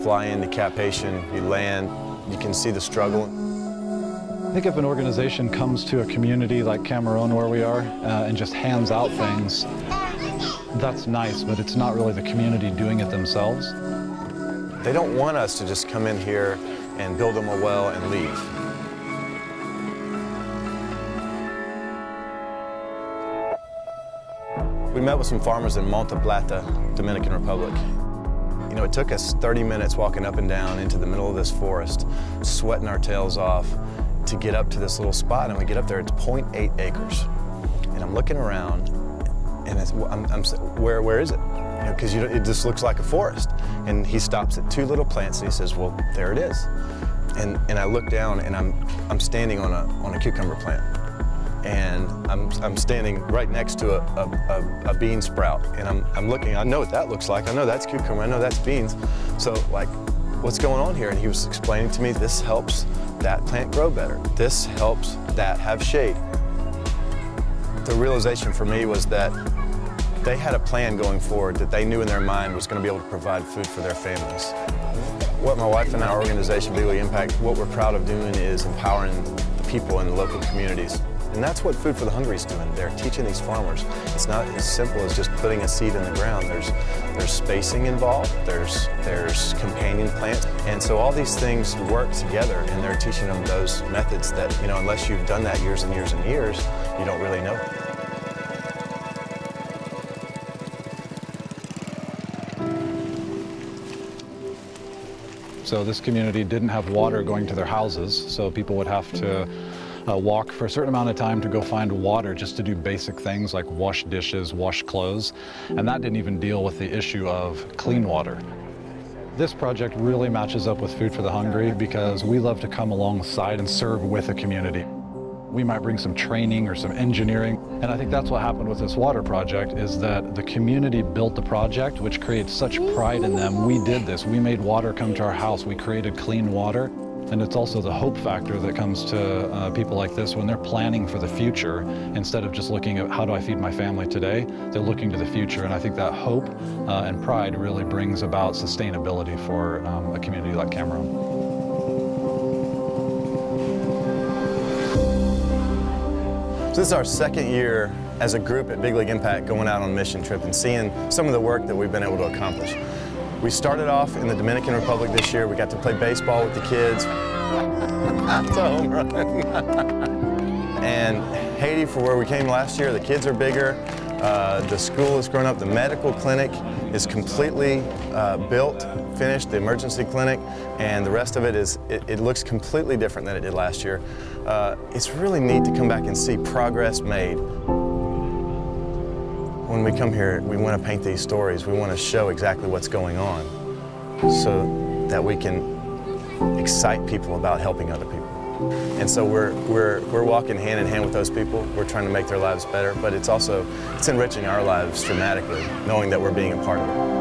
fly into Cap-Haitien, you land, you can see the struggle. I think if an organization comes to a community like Cameroon where we are and just hands out things, that's nice, but it's not really the community doing it themselves. They don't want us to just come in here and build them a well and leave. We met with some farmers in Monte Plata, Dominican Republic. You know, it took us 30 minutes walking up and down into the middle of this forest, sweating our tails off to get up to this little spot. And we get up there, it's 0.8 acres. And I'm looking around, and where is it? Because it just looks like a forest. And he stops at 2 little plants and he says, well, there it is. And I look down and I'm standing on a cucumber plant. And I'm standing right next to a bean sprout. And I'm looking, I know what that looks like. I know that's cucumber, I know that's beans. So like, what's going on here? And he was explaining to me, this helps that plant grow better. This helps that have shade. The realization for me was that they had a plan going forward that they knew in their mind was going to be able to provide food for their families. What my wife and our organization, Big League Impact, what we're proud of doing is empowering the people in the local communities. And that's what Food for the Hungry is doing. They're teaching these farmers. It's not as simple as just putting a seed in the ground. There's spacing involved, there's companion plants. And so all these things work together, and they're teaching them those methods that, you know, unless you've done that years and years and years, you don't really know. So this community didn't have water going to their houses, so people would have to walk for a certain amount of time to go find water just to do basic things like wash dishes, wash clothes, and that didn't even deal with the issue of clean water. This project really matches up with Food for the Hungry because we love to come alongside and serve with a community. We might bring some training or some engineering, and I think that's what happened with this water project, is that the community built the project, which creates such pride in them. We did this. We made water come to our house. We created clean water. And it's also the hope factor that comes to people like this when they're planning for the future. Instead of just looking at how do I feed my family today, they're looking to the future. And I think that hope and pride really brings about sustainability for a community like Cameroon. So this is our second year as a group at Big League Impact going out on a mission trip and seeing some of the work that we've been able to accomplish. We started off in the Dominican Republic this year. We got to play baseball with the kids. That's a home run. And Haiti, for where we came last year, the kids are bigger. The school has grown up. The medical clinic is completely built, finished, the emergency clinic, and the rest of it is, it looks completely different than it did last year. It's really neat to come back and see progress made. When we come here, we want to paint these stories. We want to show exactly what's going on so that we can excite people about helping other people. And so we're walking hand in hand with those people. We're trying to make their lives better, but it's enriching our lives dramatically, knowing that we're being a part of it.